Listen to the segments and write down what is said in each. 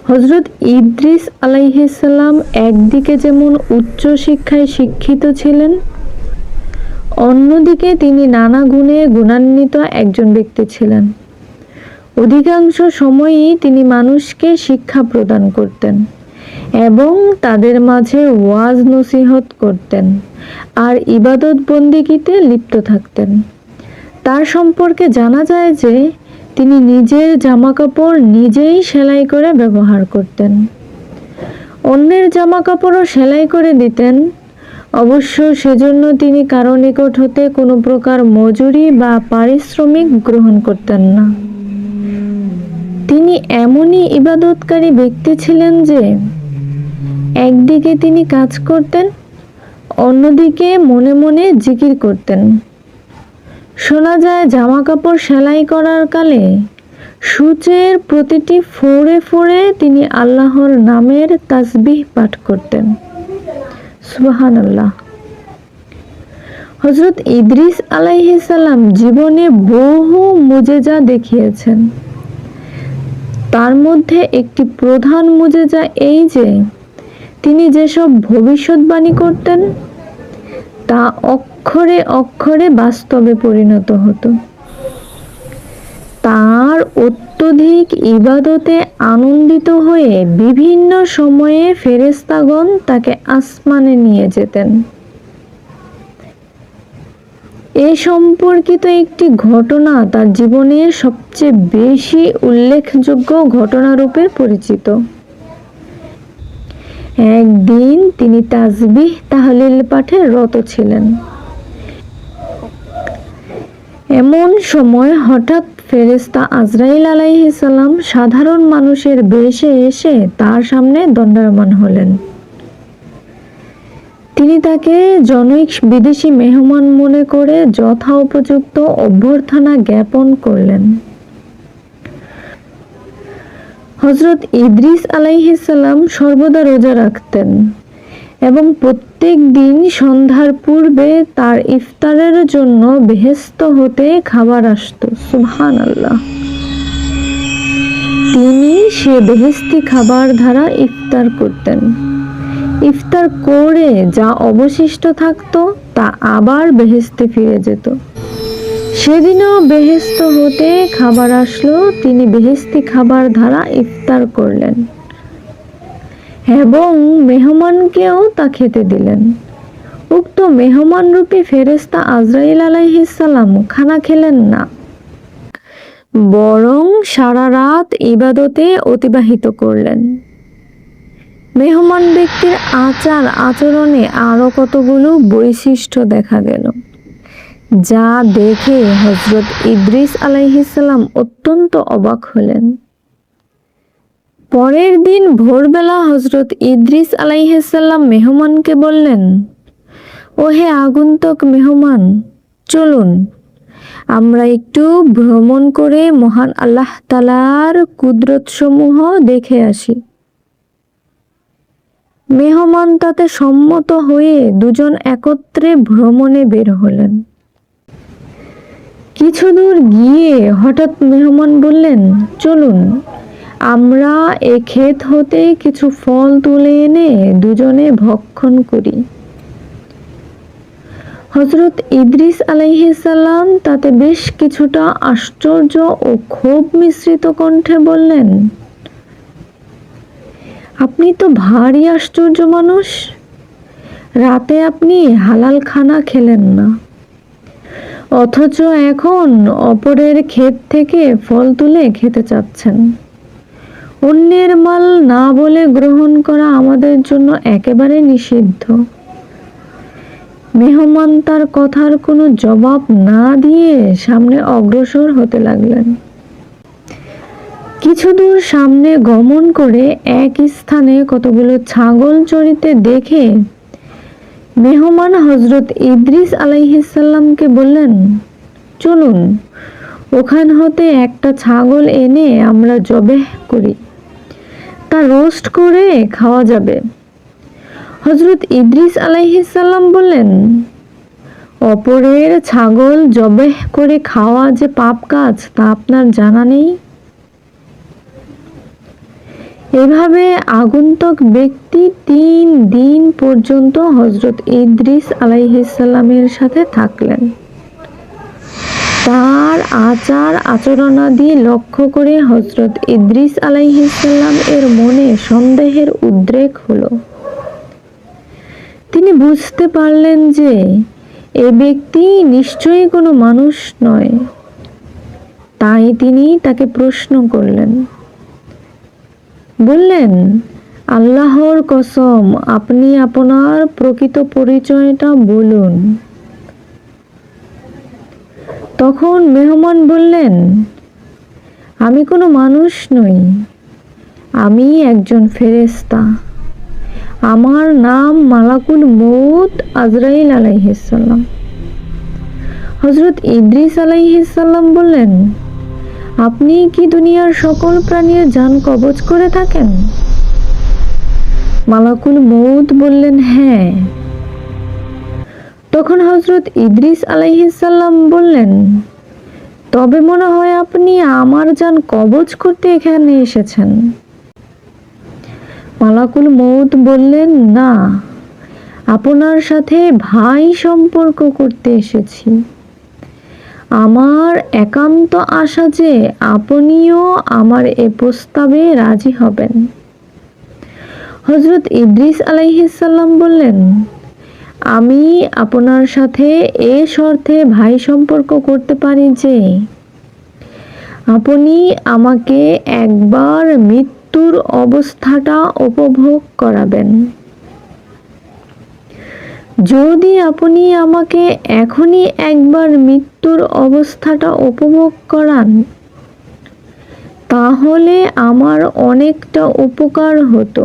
হযরত ইদ্রিস আলাইহিস সালাম একদিকে যেমন উচ্চ শিক্ষায় শিক্ষিত ছিলেন, অন্যদিকে তিনি নানা গুণে গুণান্বিত একজন ব্যক্তি ছিলেন। অধিকাংশ সময়ই তিনি মানুষকে শিক্ষা প্রদান করতেন এবং তাদের মাঝে ওয়াজ নসিহত করতেন আর ইবাদত বন্দেগীতে লিপ্ত থাকতেন। তার সম্পর্কে জানা যায় যে তিনি নিজের জামাকাপড় নিজেই সেলাই করে ব্যবহার করতেন। অন্যের জামাকাপড়ও সেলাই করে দিতেন, অবশ্য সেজন্য তিনি কারো নিকট হতে কোনো প্রকার মজুরি বা পারিশ্রমিক গ্রহণ করতেন না। তিনি এমনই ইবাদতকারী ব্যক্তি ছিলেন যে একদিকে তিনি কাজ করতেন, অন্যদিকে মনে মনে জিকির করতেন। শোনা যায় জামাকাপড় সেলাই করার কালে সূচের প্রতিটি ফোড়ে ফোড়ে তিনি আল্লাহর নামের তাসবিহ পাঠ করতেন। সুবহানাল্লাহ। হযরত ইদ্রিস আলাইহিস সালাম জীবনে বহু মুজেজা দেখিয়েছেন। তার মধ্যে একটি প্রধান মুজেজা এই যে তিনি যেসব ভবিষ্যৎবাণী করতেন তা অক্ষরে অক্ষরে বাস্তবে পরিণত হতো। তার অত্যধিক ইবাদতে আনন্দিত হয়ে বিভিন্ন সময়ে ফেরেশতাগণ তাকে আসমানে নিয়ে যেতেন। এ সম্পর্কিত একটি ঘটনা তার জীবনের সবচেয়ে বেশি উল্লেখযোগ্য ঘটনারূপে পরিচিত। একদিন তিনি তাসবিহ তাহলিল পাঠে রত ছিলেন। এমন সময় হঠাৎ ফেরেশতা আজরাইল আলাইহিস সালাম সাধারণ মানুষের বেশে এসে তার সামনে দণ্ডায়মান হলেন। তিনি তাকে জনৈক বিদেশি মেহমান মনে করে যথোপযুক্ত অভ্যর্থনা জ্ঞাপন করলেন। হযরত ইদ্রিস আলাইহিস সালাম সর্বদা রোজা রাখতেন এবং প্রত্যেক দিন সন্ধ্যার পূর্বে তার ইফতারের জন্য বেহেশত হতে খাবার আসতো। সুবহানাল্লাহ। তিনি সে বেহেশতি খাবার দ্বারা ইফতার করতেন। ইফতার করে যা অবশিষ্ট থাকতো তা আবার বেহেশতে ফিরে যেত। সেদিনও বেহেশত হতে খাবার আসলো, তিনি বেহেশতি খাবার দ্বারা ইফতার করলেন এবং মেহমানকেও তা খেতে দিলেন। উক্ত মেহমানরূপী ফেরেশতা আজরাইল আলাইহিস সালাম খানা খেলেন না, বরং সারা রাত ইবাদতে অতিবাহিত করলেন। মেহমান ব্যক্তির আচার আচরণে আরো কতগুলো বৈশিষ্ট্য দেখা গেল, যা দেখে হযরত ইদ্রিস আলাইহিস সালাম অত্যন্ত অবাক হলেন। পরের দিন ভোরবেলা হযরত ইদ্রিস আলাইহিস সালাম মেহমানকে বললেন, ওহে আগন্তুক মেহমান, চলুন আমরা একটু ভ্রমণ করে মহান আল্লাহ তাআলার কুদরত সমূহ দেখে আসি। মেহমান তাতে সম্মত হয়ে দুজন একত্রে ভ্রমণে বের হলেন। কিছু দূর গিয়ে হঠাৎ মেহমান বললেন, চলুন আমরা এ ক্ষেত হতে কিছু ফল তুলে এনে দুজনে ভক্ষণ করি। হযরত ইদ্রিস আলাইহিস সালাম তাতে বেশ কিছুটা আশ্চর্য ও ক্ষোভ মিশ্রিত কণ্ঠে বললেন, আপনি তো ভারী আশ্চর্য মানুষ। রাতে আপনি হালাল খানা খেলেন না, অথচ এখন অপরের ক্ষেত থেকে ফল তুলে খেতে চাচ্ছেন। অন্যের মাল না বলে গ্রহণ করা আমাদের জন্য একেবারে নিষিদ্ধ। মেহমান তার কথার কোনো জবাব না দিয়ে সামনে অগ্রসর হতে লাগলেন। কিছু দূর সামনে গমন করে এক স্থানে কতগুলো ছাগল চরিতে দেখে মেহমান হযরত ইদ্রিস আলাইহিস সালামকে বললেন, চলুন ওখান হতে একটা ছাগল এনে আমরা জবেহ করি, তা রোস্ট করে খাওয়া যাবে। হযরত ইদ্রিস আলাইহিস সালাম বললেন, অপরের ছাগল জবেহ করে খাওয়া যে পাপ কাজ তা আপনার জানা নেই? এভাবে আগন্তুক ব্যক্তি 3 দিন পর্যন্ত হযরত ইদ্রিস আলাইহিসসালামের সাথে থাকলেন। তার আচার আচরণাদি লক্ষ্য করে হযরত ইদ্রিস আলাইহিসসালাম এর মনে সন্দেহের উদ্রেক হলো। তিনি বুঝতে পারলেন যে এ ব্যক্তি নিশ্চয়ই কোনো মানুষ নয়। তাই তিনি তাকে প্রশ্ন করলেন, বললেন, আল্লাহর কসম, আপনি আপনার প্রকৃত পরিচয়টা বলুন। তখন মেহমান বললেন, আমি কোনো মানুষ নই, আমি একজন ফেরেশতা। আমার নাম মালাকুল মউত আজরাইল আলাইহিসসালাম। হযরত ইদ্রিস আলাইহিসসালাম বললেন, আপনি কি দুনিয়ার সকল প্রাণীর জান কবজ করে থাকেন? মালাকুল মউত বললেন, হ্যাঁ। তখন হযরত ইদ্রিস আলাইহিসসালাম বললেন, তবে মনে হয় আপনি আমার জান কবজ করতে এখানে এসেছেন। মালাকুল মউত বললেন, না, আপনার সাথে ভাই সম্পর্ক করতে এসেছি। আমার একান্ত আশা যে আপনিও আমার এ প্রস্তাবে রাজি হবেন। হযরত ইদ্রিস আলাইহিসসালাম বললেন, আমি আপনার সাথে এ শর্তে ভাই সম্পর্ক করতে পারি যে আপনি আমাকে একবার মৃত্যুর অবস্থাটা উপভোগ করাবেন। যদি আপনি আমাকে এখনই একবার মৃত্যুর অবস্থাটা উপভোগ করান, তাহলে আমার অনেকটা উপকার হতো।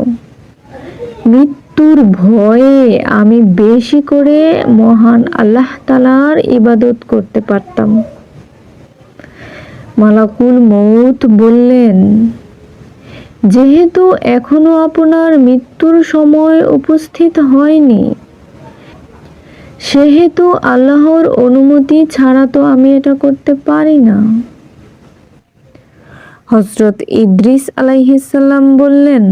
মৃত্যুর ভয়ে আমি বেশি করে মহান আল্লাহ তাআলার ইবাদত করতে পারতাম। মালাকুল মউত বললেন, যেহেতু এখনো আপনার মৃত্যুর সময় উপস্থিত হয়নি, সেহেতু আল্লাহর অনুমতি ছাড়া তো আমি এটা করতে পারি না। হযরত ইদ্রিস আলাইহিসসালাম বললেন,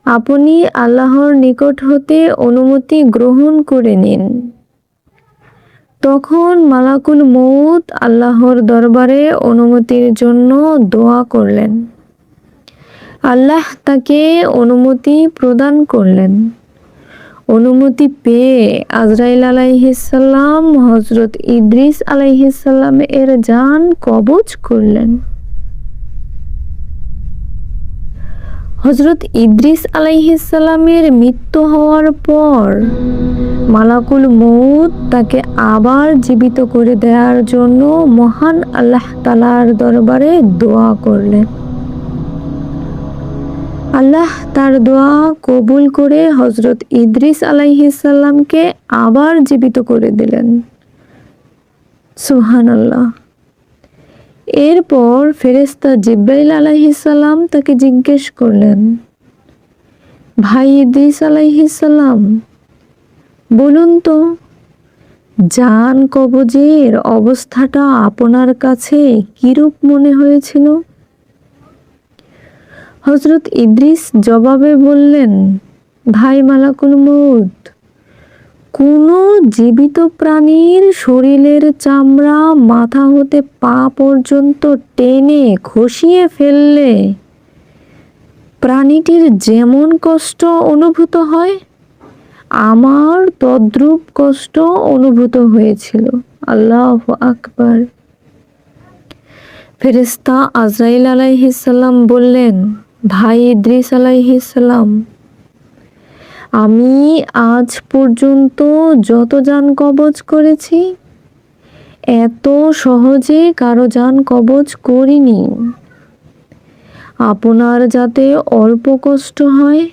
আপনি আল্লাহর নিকট হতে অনুমতি গ্রহণ করে নিন। তখন মালাকুল মউত আল্লাহর দরবারে অনুমতির জন্য দোয়া করলেন। আল্লাহ তাকে অনুমতি প্রদান করলেন। অনুমতি পেয়ে আজরাইল আলাইহিসসালাম হযরত ইদ্রিস আলাইহিসসালাম এর জান কবজ করলেন। হযরত ইদ্রিস আলাইহিসসালামের মৃত্যু হওয়ার পর মালাকুল মউত তাকে আবার জীবিত করে দেওয়ার জন্য মহান আল্লাহ তাআলার দরবারে দোয়া করলেন। আল্লাহ তার দোয়া কবুল করে হযরত ইদ্রিস আলাইহিসসালামকে আবার জীবিত করে দিলেন। সুবহানাল্লাহ। এরপর ফেরেশতা জিবরাইল আলাইহিসসালাম তাকে জিজ্ঞেস করলেন, ভাই ইদ্রিস আলাইহিসসালাম, বলুন তো, জান কবজের অবস্থাটা আপনার কাছে কিরূপ মনে হয়েছিল? হযরত ইদ্রিস জবাবে বললেন, ভাই মালাকুল মউত, কোনো জীবিত প্রাণীর শরীরের চামড়া মাথা হতে পা পর্যন্ত টেনে খসিয়ে ফেললে প্রাণীটির যেমন কষ্ট অনুভূত হয়, আমার তদ্রূপ কষ্ট অনুভূত হয়েছিল। আল্লাহু আকবার। ফেরেশতা আজরাইল আলাইহিসসালাম বললেন, ভাই ইদ্রিস আলাইহিসসালাম, আমি আজ পর্যন্ত যত জান কবজ করেছি, এত সহজে কারো জান কবজ করিনি। আপনার যাতে অল্প কষ্ট হয়,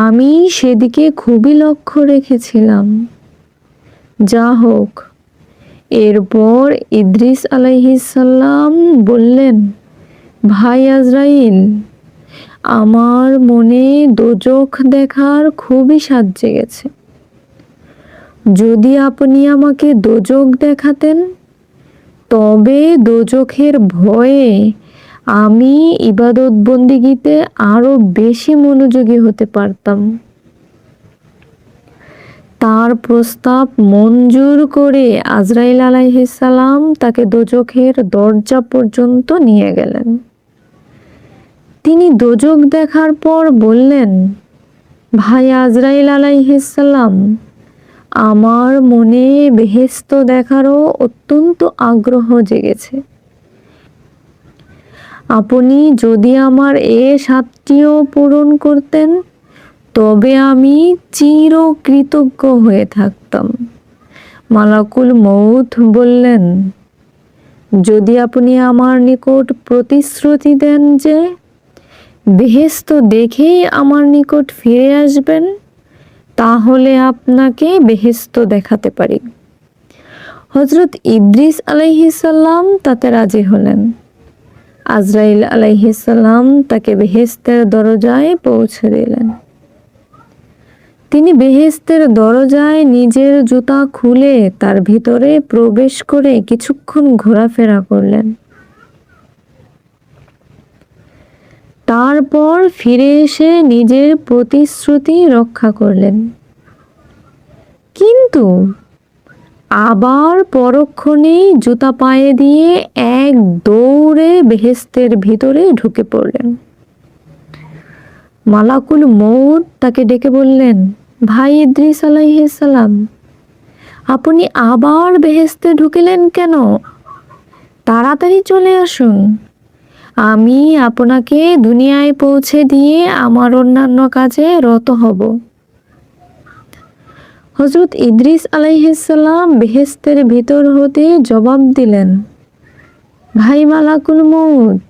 আমি সেদিকে খুবই লক্ষ্য রেখেছিলাম। যা হোক। এরপর ইদ্রিস আলাইহিসসালাম বললেন, ভাই আজরাইল, আমার মনে দোজখ দেখার খুবই স্বাদ জেগেছে। যদি আপনি আমাকে দোজখ দেখাতেন, তবে দোজখের ভয়ে আমি ইবাদত বন্দিগিতে আরো বেশি মনোযোগী হতে পারতাম। তার প্রস্তাব মঞ্জুর করে আজরাইল আলাইহিস সালাম তাকে দোজখের দরজা পর্যন্ত নিয়ে গেলেন। তিনি দোজখ দেখার পর বললেন, ভাই আজরাইল আলাইহিস সালাম, আমার মনে বেহেশত দেখারও অত্যন্ত আগ্রহ জেগেছে। আপনি যদি আমার এ সাতটিও পূরণ করতেন তবে আমি চিরকৃতজ্ঞ হয়ে থাকতাম। মালাকুল মউত বললেন, যদি আপনি আমার নিকট প্রতিশ্রুতি দেন যে বেহেশত দেখেই আমার নিকট ফিরে আসবেন, তাহলে আপনাকে বেহেশত দেখাতে পারি। হযরত ইদ্রিস আলাইহিস সালাম তাতে রাজি হলেন। আজরাইল আলাইহিস সালাম তাকে বেহেশতের দরজায় পৌঁছে দিলেন। তিনি বেহেশতের দরজায় নিজের জুতা খুলে তার ভিতরে প্রবেশ করে কিছুক্ষণ ঘোরাফেরা করলেন। তারপর ফিরে এসে নিজের প্রতিশ্রুতি রক্ষা করলেন। কিন্তু আবার পরক্ষণেই জুতা পায়ে দিয়ে এক দৌড়ে বেহেশতের ভিতরে ঢুকে পড়লেন। মালাকুল মউত তাকে ডেকে বললেন, ভাই ইদ্রিস আলাইহিস সালাম, আপনি আবার বেহেশতে ঢুকলেন কেন? তাড়াতাড়ি চলে আসুন, আমি আপনাকে দুনিয়ায় পৌঁছে দিয়ে আমার অন্যান্য কাজে রত হব। হযরত ইদ্রিস আলাইহিস সালাম বেহেশতের ভিতর হতে জবাব দিলেন, ভাই মালাকুল মউত,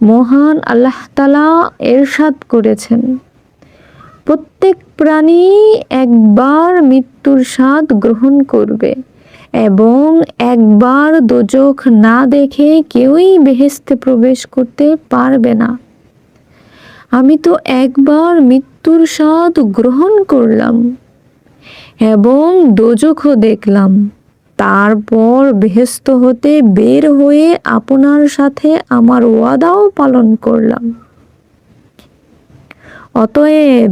মহান আল্লাহ তাআলা ইরশাদ করেছেন, প্রত্যেক প্রাণী একবার মৃত্যুর স্বাদ গ্রহণ করবে এবং একবার দোজখ না দেখে কেউই বেহেশতে প্রবেশ করতে পারবে না। আমি তো একবার মৃত্যুর স্বাদ গ্রহণ করলাম এবং দোজখও দেখলাম, তারপর বেহেশত হতে বের হয়ে আপনার সাথে আমার ওয়াদাও পালন করলাম। অতএব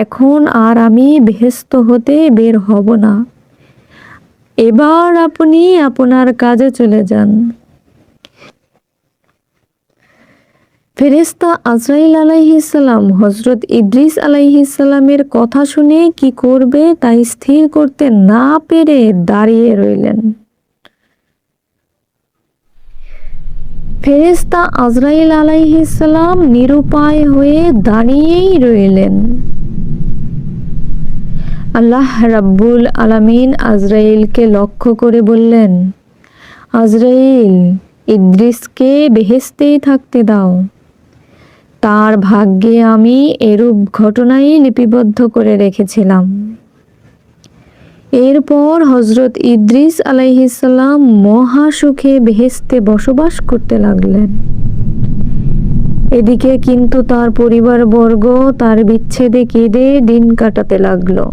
এখন আর আমি বেহেশত হতে বের হব না। এবার আপনি আপনার কাজে চলে যান। ফেরেশতা আজরাইল আলাইহিস সালাম হযরত ইদ্রিস আলাইহিস সালামের কথা শুনে কি করবে তা স্থির করতে না পেরে দাঁড়িয়ে রইলেন। ফেরেশতা আজরাইল আলাইহিস সালাম নিরুপায় হয়ে দাঁড়িয়েই রইলেন। আল্লাহ রাব্বুল আলামিন আজরাইলকে লক্ষ্য করে বললেন, আজরাইল, ইদ্রিসকে বেহেশতেই থাকতে দাও। তার ভাগ্যে আমি এরূপ ঘটনাই লিপিবদ্ধ করে রেখেছিলাম। এরপর হযরত ইদ্রিস আলাইহিস সালাম মহা সুখে বেহেশতে বসবাস করতে লাগলেন। এদিকে কিন্তু তার পরিবারবর্গ তার বিচ্ছেদে কেঁদে দিন কাটাতে লাগলো।